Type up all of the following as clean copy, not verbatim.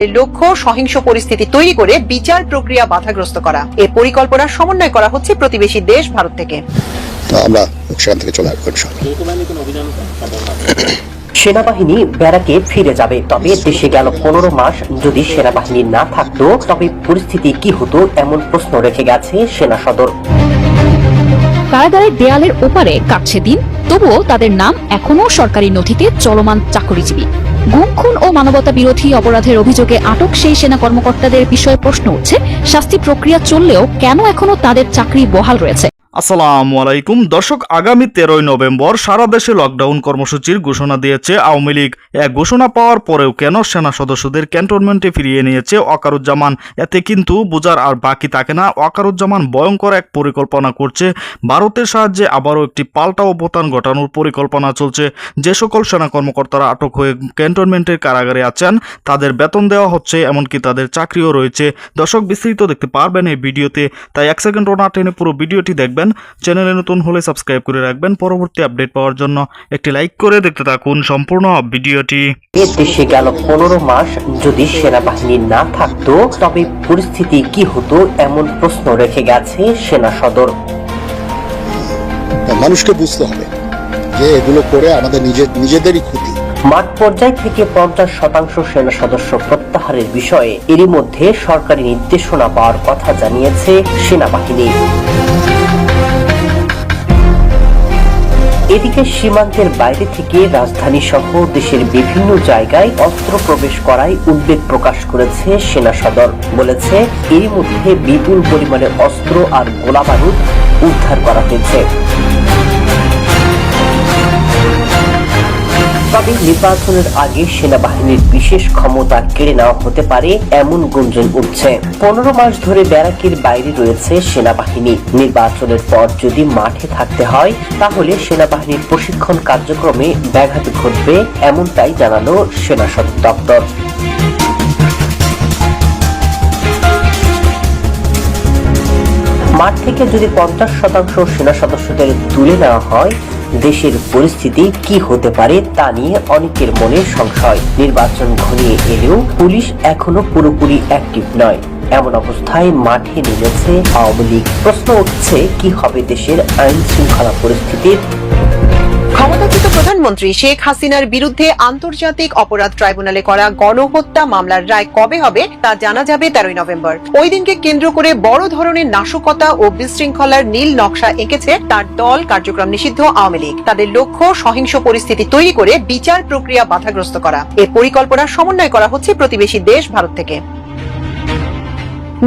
লক্ষ্য সহিংস পরিস্থিতি তৈরি করে বিচার প্রক্রিয়া বাধাগ্রস্ত করা। এই পরিকল্পনা সমন্বয় করা হচ্ছে প্রতিবেশী দেশ ভারত থেকে। আমরা সেখান থেকে চলে আসবো। সেনাবাহিনী ব্যারাকে ফিরে যাবে, তবে দেশে গেল 15 মাস যদি সেনাবাহিনী না থাকতো তবে পরিস্থিতি কি হতো, এমন প্রশ্ন রেখে গেছে সেনা সদর। কারাগারের দেয়ালের ওপারে কাটছে দিন, তবুও তাদের নাম এখনো সরকারি নথিতে চলমান চাকরিজীবী। গুম, খুন ও মানবতা বিরোধী অপরাধের অভিযোগে আটক সেই সেনা কর্মকর্তাদের বিষয়ে প্রশ্ন উঠছে, শাস্তি প্রক্রিয়া চললেও কেন এখনো তাদের চাকরি বহাল রয়েছে। আসসালামু আলাইকুম দর্শক, আগামী 13 নভেম্বর সারা দেশে লকডাউন কর্মসূচির ঘোষণা দিয়েছে আওয়ামী লীগ। এক ঘোষণা পাওয়ার পরেও কেন সেনা সদস্যদের ক্যান্টনমেন্টে ফিরিয়ে নিয়েছে ওয়াকারুজ্জামান, এতে কিন্তু বোঝার আর বাকি থাকে না। ওয়াকারুজ্জামান ভয়ঙ্কর এক পরিকল্পনা করছে। ভারতের সাহায্যে আবারও একটি পাল্টা অভ্যুত্থান ঘটানোর পরিকল্পনা চলছে। যে সকল সেনা কর্মকর্তারা আটক হয়ে ক্যান্টনমেন্টের কারাগারে আছেন তাদের বেতন দেওয়া হচ্ছে, এমনকি তাদের চাকরিও রয়েছে। দর্শক, বিস্তারিত দেখতে পারবেন এই ভিডিওতে, তাই 1 সেকেন্ডও না টেনে পুরো ভিডিওটি দেখবেন। চ্যানেলে নতুন হলে সাবস্ক্রাইব করে রাখবেন পরবর্তী আপডেট পাওয়ার জন্য। একটি লাইক করে দেখতে থাকুন সম্পূর্ণ ভিডিওটি। দেশে গেল 15 মাস যদি সেনাবাহিনী না থাকতো তবে পরিস্থিতি কি হতো, এমন প্রশ্ন রেখে গেছে সেনা সদর। মানুষকে বুঝতে হবে যে এগুলো করে আমাদের নিজেদেরই ক্ষতি। মাঠ পর্যায় থেকে 50% সেনা সদস্য প্রত্যাহারের বিষয়ে এরই মধ্যে সরকারি নির্দেশনা পাওয়ার কথা জানিয়েছে সেনাবাহিনী। এদিকে সীমান্তের বাইরে থেকে রাজধানী সহ দেশের বিভিন্ন জায়গায় অস্ত্র প্রবেশ করায় উদ্বেগ প্রকাশ করেছে সেনা সদর। বলেছে এরই মধ্যে বিপুল পরিমাণে অস্ত্র আর গোলাবারুদ উদ্ধার করা হয়েছে। তবে নির্বাচনের আগে সেনাবাহিনীর বিশেষ ক্ষমতা কেড়ে নেওয়া হতে পারে এমন গুঞ্জন উঠছে। 15 মাস ধরে ব্যারাকের বাইরে রয়েছে সেনাবাহিনী। নির্বাচনের পর যদি মাঠে থাকতে হয় তাহলে সেনাবাহিনীর প্রশিক্ষণ কার্যক্রমে ব্যাঘাত ঘটবে, এমনটাই জানালো সেনা সদর দপ্তর। মাঠ থেকে যদি 50% সেনা সদস্যদের তুলে নেওয়া হয় দেশের পরিস্থিতি কি হতে পারে তা নিয়ে অনেকের মনে সংশয়। নির্বাচন ঘনিয়ে এলেও পুলিশ এখনো পুরোপুরি অ্যাক্টিভ নয়, এমন অবস্থায় মাঠে নেমেছে আওয়ামী লীগ। প্রশ্ন উঠছে কি হবে দেশের আইন শৃঙ্খলা পরিস্থিতির। ক্ষমতাচ্যুত প্রধানমন্ত্রী শেখ হাসিনার বিরুদ্ধে আন্তর্জাতিক অপরাধ ট্রাইব্যুনালে করা গণহত্যা মামলার রায় কবে হবে তা জানা যাবে 13 নভেম্বর। ওই দিনকে কেন্দ্র করে বড় ধরনের নাশকতা ও বিশৃঙ্খলার নীল নকশা এঁকেছে তার দল কার্যক্রম নিষিদ্ধ আওয়ামী লীগ। তাদের লক্ষ্য সহিংস পরিস্থিতি তৈরি করে বিচার প্রক্রিয়া বাধাগ্রস্ত করা। এই পরিকল্পনা সমন্বয় করা হচ্ছে প্রতিবেশী দেশ ভারত থেকে।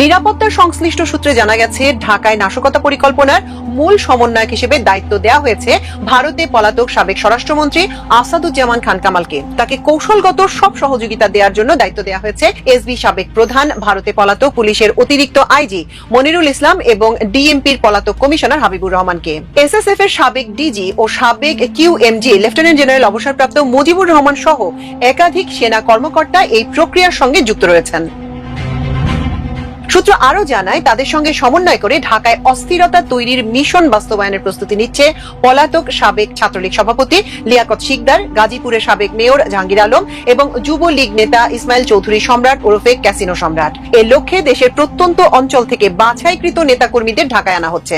নিরাপত্তার সংশ্লিষ্ট সূত্রে জানা গেছে ঢাকায় নাশকতা পরিকল্পনার মূল সমন্বয়ক হিসেবে দায়িত্ব দেওয়া হয়েছে ভারতে পলাতক সাবেক স্বরাষ্ট্রমন্ত্রী আসাদুজ্জামান খান কামালকে। তাকে কৌশলগত সব সহযোগিতা দেওয়ার জন্য দায়িত্ব দেওয়া হয়েছে এসবি সাবেক প্রধান, ভারতে পলাতক পুলিশের অতিরিক্ত আইজি মনিরুল ইসলাম এবং ডিএমপির পলাতক কমিশনার হাবিবুর রহমানকে। এসএসএফ এর সাবেক ডিজি ও সাবেক কিউএমজি লেফটেন্যান্ট জেনারেল অবসরপ্রাপ্ত মুজিবুর রহমান সহ একাধিক সেনা কর্মকর্তা এই প্রক্রিয়ার সঙ্গে যুক্ত রয়েছেন। সূত্র আরো জানায় তাদের সঙ্গে সমন্বয় করে ঢাকায় অস্থিরতা তৈরির মিশন বাস্তবায়নের প্রস্তুতি নিচ্ছে পলাতক সাবেক ছাত্রলীগ সভাপতি লিয়াকত শিকদার, গাজীপুরের সাবেক মেয়র জাহাঙ্গীর আলম এবং যুবলীগ নেতা ইসমাইল চৌধুরী সম্রাট ওরফে ক্যাসিনো সম্রাট। এর লক্ষ্যে দেশের প্রত্যন্ত অঞ্চল থেকে বাছাইকৃত নেতাকর্মীদের ঢাকায় আনা হচ্ছে।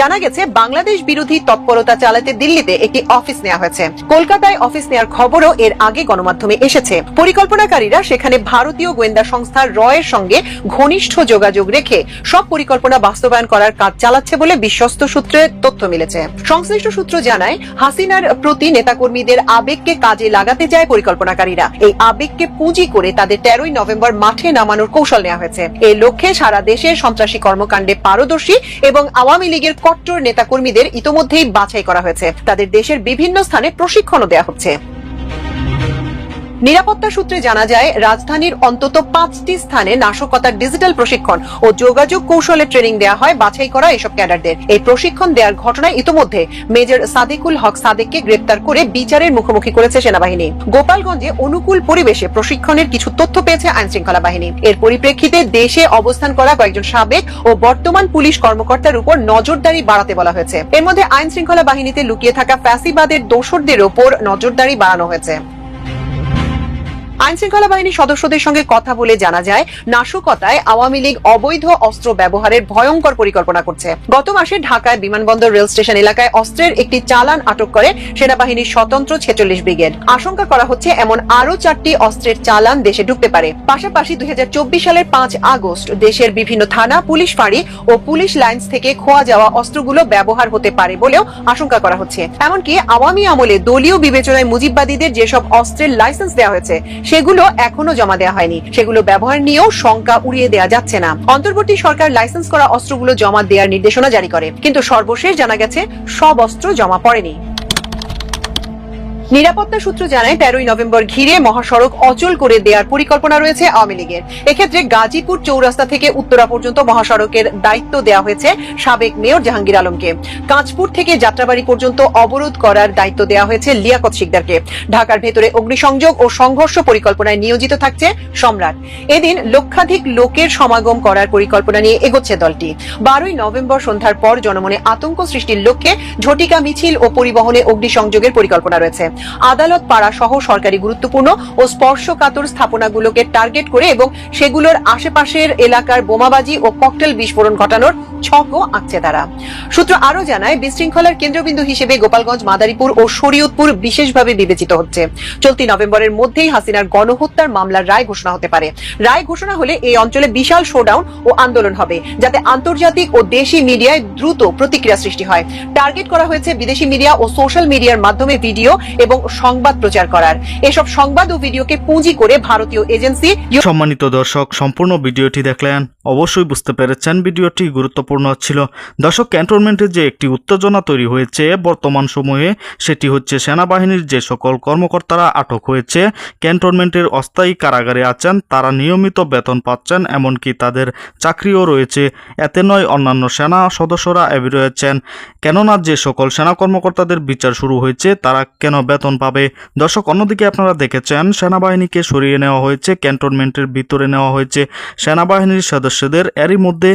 জানা গেছে বাংলাদেশ বিরোধী তৎপরতা চালাতে দিল্লিতে একটি অফিস নেওয়া হয়েছে। কলকাতায় অফিস নেওয়ার খবরও এর আগে গণমাধ্যমে এসেছে। পরিকল্পনাকারীরা সেখানে ভারতীয় গোয়েন্দা সংস্থা রয়ের সঙ্গে ঘনিষ্ঠ যোগাযোগ রেখে সব পরিকল্পনা বাস্তবায়ন করার কাজ চালাচ্ছে বলে বিশ্বস্ত সূত্রে তথ্য মিলেছে। সংশ্লিষ্ট সূত্র জানায় হাসিনার প্রতি নেতাকর্মীদের আবেগকে কাজে লাগাতে চায় পরিকল্পনাকারীরা। এই আবেগকে পুঁজি করে তাদের 13 নভেম্বর মাঠে নামানোর কৌশল নেওয়া হয়েছে। এই লক্ষ্যে সারা দেশে সন্ত্রাসী কর্মকাণ্ডে পারদর্শী এবং আওয়ামী লীগের কট্টর নেতাকর্মীদের ইতোমধ্যেই বাছাই করা হয়েছে। তাদের দেশের বিভিন্ন স্থানে প্রশিক্ষণও দেওয়া হচ্ছে। নিরাপত্তা সূত্রে জানা যায় রাজধানীর অন্তত 5টি স্থানে নাশকতার ডিজিটাল প্রশিক্ষণ ও যোগাযোগ কৌশলের ট্রেনিং দেওয়া হয় বাছাই করা এসব ক্যাডারদের। এই প্রশিক্ষণ দেওয়ার ঘটনায় ইতোমধ্যে মেজর সাদেকুল হক সাদেককে গ্রেপ্তার করে বিচারের মুখোমুখি করেছে সেনাবাহিনী। গোপালগঞ্জে অনুকূল পরিবেশে প্রশিক্ষণের কিছু তথ্য পেয়েছে আইন শৃঙ্খলা বাহিনী। এর পরিপ্রেক্ষিতে দেশে অবস্থান করা কয়েকজন সাবেক ও বর্তমান পুলিশ কর্মকর্তার উপর নজরদারি বাড়াতে বলা হয়েছে। এর মধ্যে আইন শৃঙ্খলা বাহিনীতে লুকিয়ে থাকা ফ্যাসিবাদের দোসরদের উপর নজরদারি বাড়ানো হয়েছে। আইন শৃঙ্খলা বাহিনীর সদস্যদের সঙ্গে কথা বলে জানা যায়, নাশকতায় আওয়ামী লীগ অবৈধ অস্ত্র ব্যবহারের ভয়ঙ্কর পরিকল্পনা করছে। গত মাসে ঢাকায় বিমানবন্দর রেল স্টেশন এলাকায় অস্ত্রের একটি চালান আটক করে সেনাবাহিনীর স্বতন্ত্র 46 ব্রিগেড। আশঙ্কা করা হচ্ছে এমন আরো 4টি অস্ত্রের চালান দেশে ঢুকতে পারে। পাশাপাশি 2024 সালের 5 আগস্ট দেশের বিভিন্ন থানা, পুলিশ ফাঁড়ি ও পুলিশ লাইন্স থেকে খোয়া যাওয়া অস্ত্রগুলো ব্যবহার হতে পারে বলেও আশঙ্কা করা হচ্ছে। এমনকি আওয়ামী আমলে দলীয় বিবেচনায় মুজিববাদীদের যেসব অস্ত্রের লাইসেন্স দেওয়া হয়েছে সেগুলো এখনো জমা দেওয়া হয়নি, সেগুলো ব্যবহার নিয়েও শঙ্কা উড়িয়ে দেওয়া যাচ্ছে না। অন্তর্বর্তী সরকার লাইসেন্স করা অস্ত্রগুলো জমা দেওয়ার নির্দেশনা জারি করে, কিন্তু সর্বশেষ জানা গেছে সব অস্ত্র জমা পড়েনি। নিরাপত্তা সূত্র জানায় 13ই নভেম্বর ঘিরে মহাসড়ক অচল করে দেওয়ার পরিকল্পনা রয়েছে আওয়ামী লীগের। এক্ষেত্রে গাজীপুর চৌরাস্তা থেকে উত্তরা পর্যন্ত মহাসড়কের দায়িত্ব দেওয়া হয়েছে সাবেক মেয়র জাহাঙ্গীর আলমকে। কাঁচপুর থেকে যাত্রাবাড়ি পর্যন্ত অবরোধ করার দায়িত্ব দেওয়া হয়েছে লিয়াকত শিকদারকে। ঢাকার ভেতরে অগ্নিসংযোগ ও সংঘর্ষ পরিকল্পনায় নিয়োজিত থাকছে সম্রাট। এদিন লক্ষাধিক লোকের সমাগম করার পরিকল্পনা নিয়ে এগোচ্ছে দলটি। 12ই নভেম্বর সন্ধ্যার পর জনমনে আতঙ্ক সৃষ্টির লক্ষ্যে ঝটিকা মিছিল ও পরিবহনে অগ্নিসংযোগের পরিকল্পনা রয়েছে। আদালত পাড়া সহ সরকারি গুরুত্বপূর্ণ ও স্পর্শকাতর স্থাপনাগুলোকে টার্গেট করে এবং সেগুলোর আশেপাশের এলাকার বোমাবাজি ও ককটেল বিস্ফোরণ ঘটানোর ছকও আঁকছে তারা। সূত্র আরো জানায়, বিশৃঙ্খলার কেন্দ্রবিন্দু হিসেবে গোপালগঞ্জ, মাদারীপুর ও শরীয়তপুর বিশেষভাবে বিবেচিত হচ্ছে। চলতি নভেম্বরের মধ্যেই হাসিনার গণহত্যার মামলার রায় ঘোষণা হতে পারে। রায় ঘোষণা হলে এই অঞ্চলে বিশাল শোডাউন ও আন্দোলন হবে, যাতে আন্তর্জাতিক ও দেশি মিডিয়ায় দ্রুত প্রতিক্রিয়া সৃষ্টি হয়। টার্গেট করা হয়েছে বিদেশি মিডিয়া ও সোশ্যাল মিডিয়ার মাধ্যমে ভিডিও এবং সংবাদ প্রচার করার। এসব সংবাদ ও ভিডিওকে পুঁজি করে ভারতীয় এজেন্সি। সম্মানিত দর্শক, সম্পূর্ণ ভিডিওটি দেখলেন, অবশ্যই বুঝতে পেরেছেন ভিডিওটি গুরুত্বপূর্ণ ছিল। দর্শক, ক্যান্টনমেন্টে যে একটি উত্তেজনা তৈরি হয়েছে বর্তমান সময়ে, সেটি হচ্ছে সেনাবাহিনীর যে সকল কর্মকর্তারা আটক হয়েছে, ক্যান্টনমেন্টের অস্থায়ী কারাগারে আছেন, তারা নিয়মিত বেতন পাচ্ছেন, এমনকি তাদের চাকরিও রয়েছে। এতে নয় অন্যান্য সেনা সদস্যরা এবি রয়েছেন। কেননা যে সকল সেনা কর্মকর্তাদের বিচার শুরু হয়েছে, তারা কেন বেতন পাবে? দর্শক, অন্যদিকে আপনারা দেখেছেন সেনাবাহিনীকে সরিয়ে নেওয়া হয়েছে, ক্যান্টনমেন্টের ভিতরে নেওয়া হয়েছে সেনাবাহিনীর সদস্যদের। এরই মধ্যে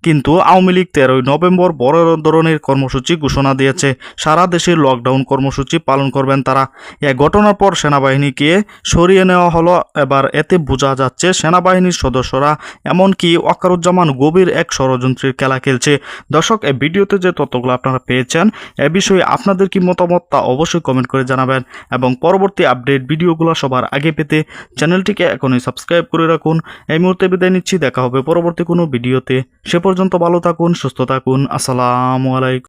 কিন্তু আওয়ামী লীগ 13ই নভেম্বর বড় ধরনের কর্মসূচি ঘোষণা দিয়েছে। সারা দেশে লকডাউন কর্মসূচি পালন করবেন তারা। এই ঘটনার পর সেনাবাহিনীকে সরিয়ে নেওয়া হলো। এবার এতে বোঝা যাচ্ছে সেনাবাহিনীর সদস্যরা, এমনকি ওয়াকারুজ্জামান গভীর এক ষড়যন্ত্রের খেলা খেলছে। দর্শক, এই ভিডিওতে যে তথ্যগুলো আপনারা পেয়েছেন, এ বিষয়ে আপনাদের কি মতামত তা অবশ্যই কমেন্ট করে জানাবেন এবং পরবর্তী আপডেট ভিডিওগুলো সবার আগে পেতে চ্যানেলটিকে এখনই সাবস্ক্রাইব করে রাখুন। এই মুহূর্তে বিদায় নিচ্ছি, দেখা হবে পরবর্তী কোনো ভিডিওতে। সে পর্যন্ত ভালো থাকুন, সুস্থ থাকুন। আসসালামু আলাইকুম।